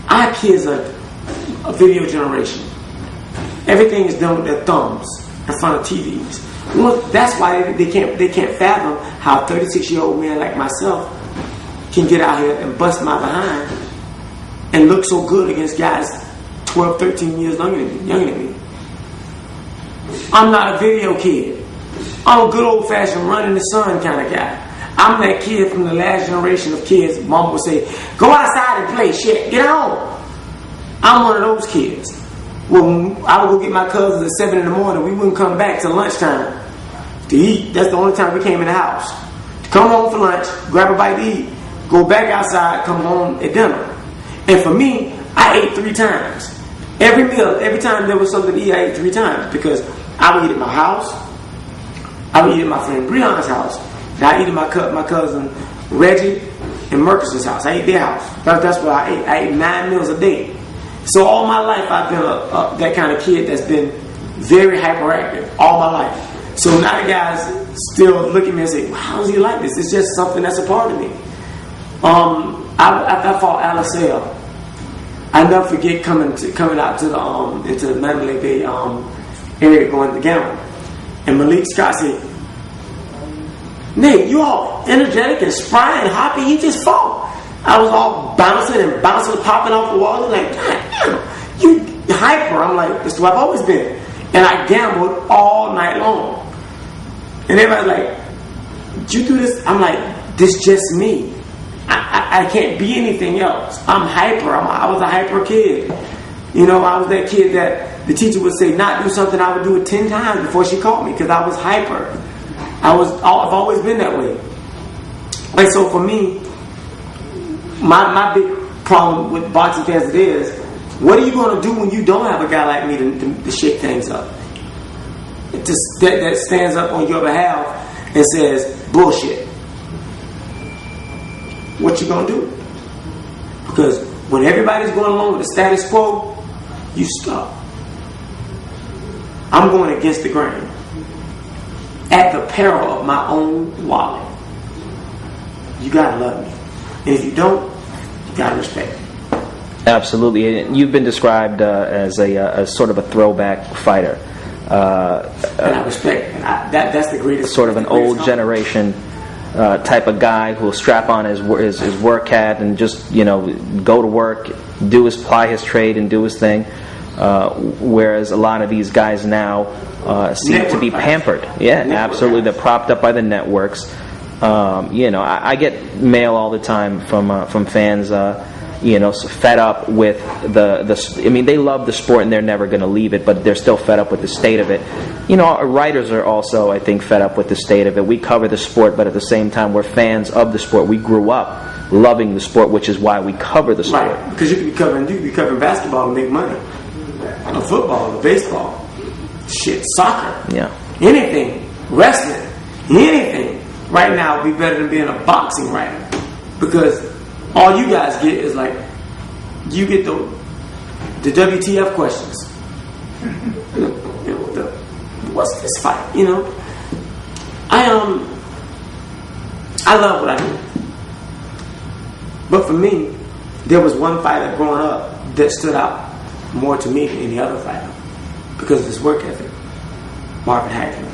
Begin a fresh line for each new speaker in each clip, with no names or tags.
our kids are a video generation. Everything is done with their thumbs in front of TVs. Well, that's why they can't fathom how a 36-year-old man like myself can get out here and bust my behind and look so good against guys 12, 13 years younger than me. I'm not a video kid. I'm a good old-fashioned run in the sun kind of guy. I'm that kid from the last generation of kids. Mama would say, go outside and play, shit, get home. I'm one of those kids. Well, I would go get my cousins at 7 in the morning. We wouldn't come back till lunchtime to eat. That's the only time we came in the house. To come home for lunch, grab a bite to eat, go back outside, come home at dinner. And for me, I ate 3 times. Every meal, every time there was something to eat, I ate 3 times. Because I would eat at my house. I would eat at my friend Breon's house. And I eat at my cousin Reggie and Mercus's house. I ate their house. That's what I ate. I ate 9 meals a day. So all my life I've been that kind of kid that's been very hyperactive all my life. So now the guys still look at me and say, well, how is he like this? It's just something that's a part of me. I fought Aliseo. I never forget coming out to the into the Mandalay Bay area going to gamble. And Malik Scott said, Nate, you all energetic and spry and hoppy, he just fought. I was all bouncing, popping off the walls. Like, God damn, you hyper. I'm like, this is what I've always been. And I gambled all night long. And everybody's like, did you do this? I'm like, this just me. I can't be anything else. I'm hyper. I was a hyper kid. You know, I was that kid that the teacher would say not do something, I would do it 10 times before she caught me because I was hyper. I've always been that way. And so for me, my big problem with boxing fans is, what are you going to do when you don't have a guy like me to shake things up? That stands up on your behalf and says, bullshit. What you going to do? Because when everybody's going along with the status quo, you stop. I'm going against the grain at the peril of my own wallet. You got to love me. And if you don't, you got to respect me.
Absolutely. You've been described as a sort of a throwback fighter.
And I respect it. That's the greatest.
Sort of an old generation type of guy who'll strap on his work hat and just, go to work, ply his trade and do his thing. Whereas a lot of these guys now seem to be pampered. Yeah, absolutely. They're propped up by the networks. I get mail all the time from fans, fed up with they love the sport and they're never going to leave it, but they're still fed up with the state of it. Writers are also, I think, fed up with the state of it. We cover the sport, but at the same time, we're fans of the sport. We grew up loving the sport, which is why we cover the sport.
Right, because you could be covering basketball and make money, or football, or baseball, soccer, anything, wrestling, anything. Right now would be better than being a boxing writer, because all you guys get is like, you get the WTF questions. What's this fight? I love what I do, but for me, there was one fighter growing up that stood out more to me than any other fighter because of his work ethic. Marvin Hagler.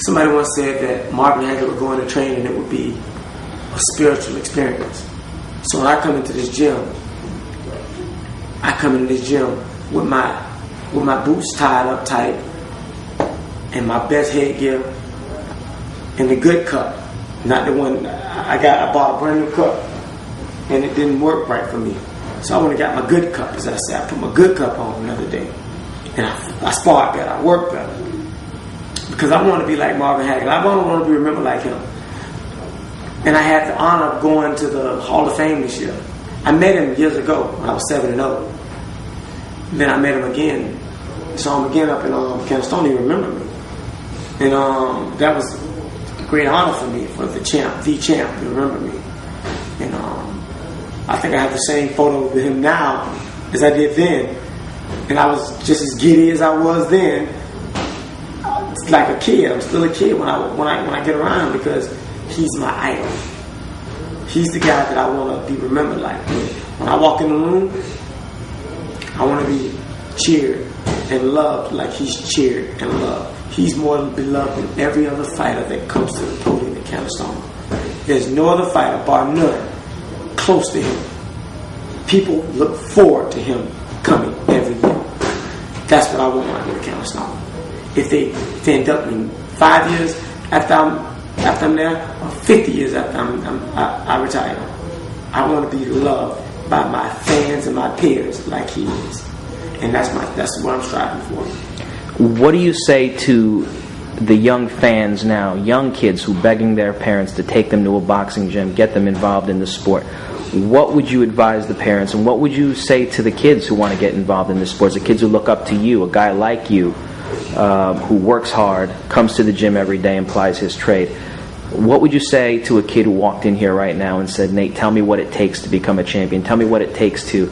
Somebody once said that Marvin Hagler would go into training and it would be a spiritual experience. So when I come into this gym, with my boots tied up tight and my best headgear and the good cup, not the one I bought a brand new cup and it didn't work right for me. So I went and got my good cup, as I said. I put my good cup on the other day and I sparred better, I worked better. Because I want to be like Marvin Hagler. I don't want to be remembered like him. And I had the honor of going to the Hall of Fame this year. I met him years ago when I was 7-0. Then I met him again. Saw him again up in Kansas. Don't even remember me. And that was a great honor for me, for the champ to remember me. And I think I have the same photo with him now as I did then. And I was just as giddy as I was then. Like a kid. I'm still a kid when I get around him because he's my idol. He's the guy that I want to be remembered like. When I walk in the room, I want to be cheered and loved like he's cheered and loved. He's more beloved than every other fighter that comes to the podium in Canastoma. There's no other fighter, bar none, close to him. People look forward to him coming every year. That's what I want when I go to Canastoma. If they end up in 5 years after I'm there, or 50 years after I retire, I want to be loved by my fans and my peers like he is, and that's what I'm striving for.
What do you say to the young fans now, young kids who begging their parents to take them to a boxing gym, get them involved in the sport? What would you advise the parents, and what would you say to the kids who want to get involved in the sports, the kids who look up to you, a guy like you, who works hard, comes to the gym every day and plies his trade? What would you say to a kid who walked in here right now and said, Nate, tell me what it takes to become a champion. Tell me what it takes to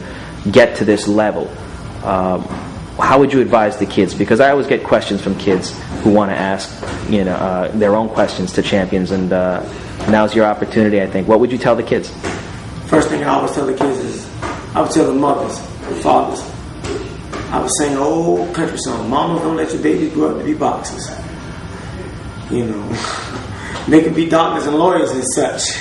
get to this level. How would you advise the kids? Because I always get questions from kids who want to ask their own questions to champions, and now's your opportunity, I think. What would you tell the kids?
First thing I always tell the kids is, I would tell the mothers, the fathers, I would sing an old country song, "Mama, don't let your babies grow up to be boxers." They could be doctors and lawyers and such.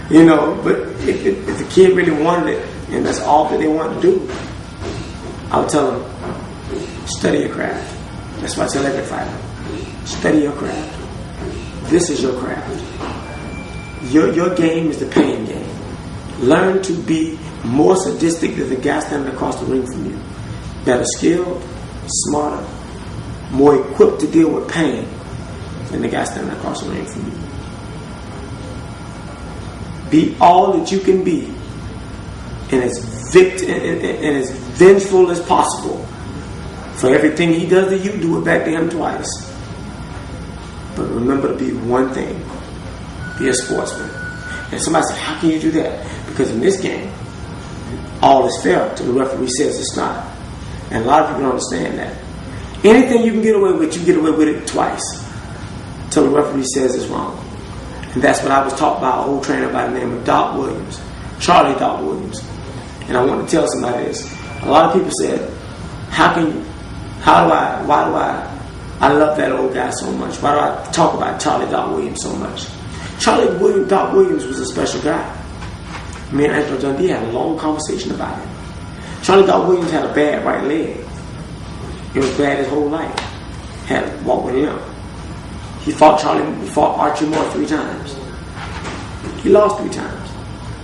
But if the kid really wanted it, and that's all that they want to do, I would tell them, study your craft. That's what I tell every fighter. Study your craft. This is your craft. Your game is the pain game. Learn to be more sadistic than the guy standing across the ring from you. Better skilled, smarter, more equipped to deal with pain than the guy standing across the ring from you. Be all that you can be, and as vengeful as possible. For everything he does to you, do it back to him twice. But remember to be one thing. Be a sportsman. And somebody said, how can you do that? Because in this game, all is fair until the referee says it's not. And a lot of people don't understand that. Anything you can get away with, you get away with it twice until the referee says it's wrong. And that's what I was taught by an old trainer by the name of Doc Williams, Charlie Doc Williams. And I want to tell somebody this. A lot of people said, I love that old guy so much. Why do I talk about Charlie Doc Williams so much? Doc Williams was a special guy. Me and Angelo Dundee had a long conversation about him. Charlie Doc Williams had a bad right leg. It was bad his whole life. Had to walk with him. He fought Archie Moore 3 times. He lost 3 times.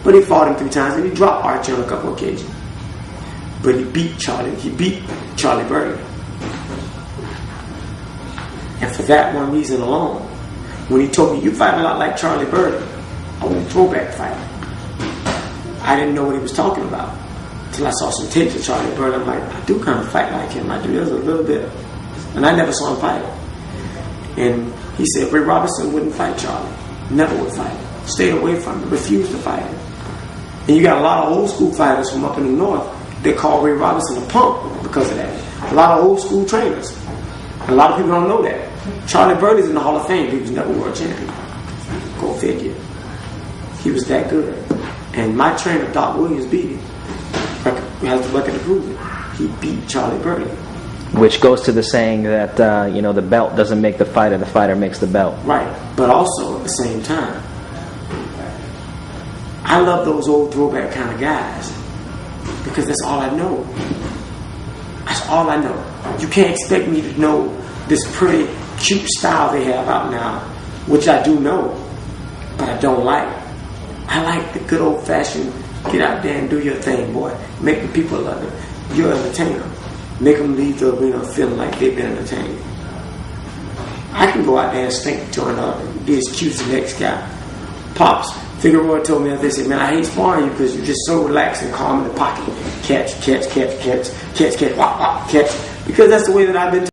But he fought him 3 times, and he dropped Archie on a couple occasions. But he beat Charlie Burley. And for that one reason alone, when he told me, you fight a lot like Charlie Burley, I want a throwback fighter. I didn't know what he was talking about until I saw some tapes of Charlie Burley. I'm like, I do kind of fight like him. I do. There's a little bit. And I never saw him fight. And he said Ray Robinson wouldn't fight Charlie. Never would fight him. Stayed away from him. Refused to fight him. And you got a lot of old school fighters from up in the north that call Ray Robinson a punk because of that. A lot of old school trainers. And a lot of people don't know that. Charlie Burley's in the Hall of Fame. He was never world champion. Go figure. He was that good. And my trainer, Doc Williams, beat him. He has the record to prove it. He beat Charlie Burley.
Which goes to the saying that, the belt doesn't make the fighter makes the belt.
Right. But also, at the same time, I love those old throwback kind of guys because that's all I know. That's all I know. You can't expect me to know this pretty cute style they have out now, which I do know, but I don't like. I like the good old-fashioned, get out there and do your thing, boy. Make the people love it. You're an entertainer. Make them leave the arena feeling like they've been entertained. I can go out there and stink to another, be as cute as the next guy. Pops, Figueroa told me that they said, man, I hate sparring you because you're just so relaxed and calm in the pocket. Catch, wop, wop, catch. Because that's the way that I've been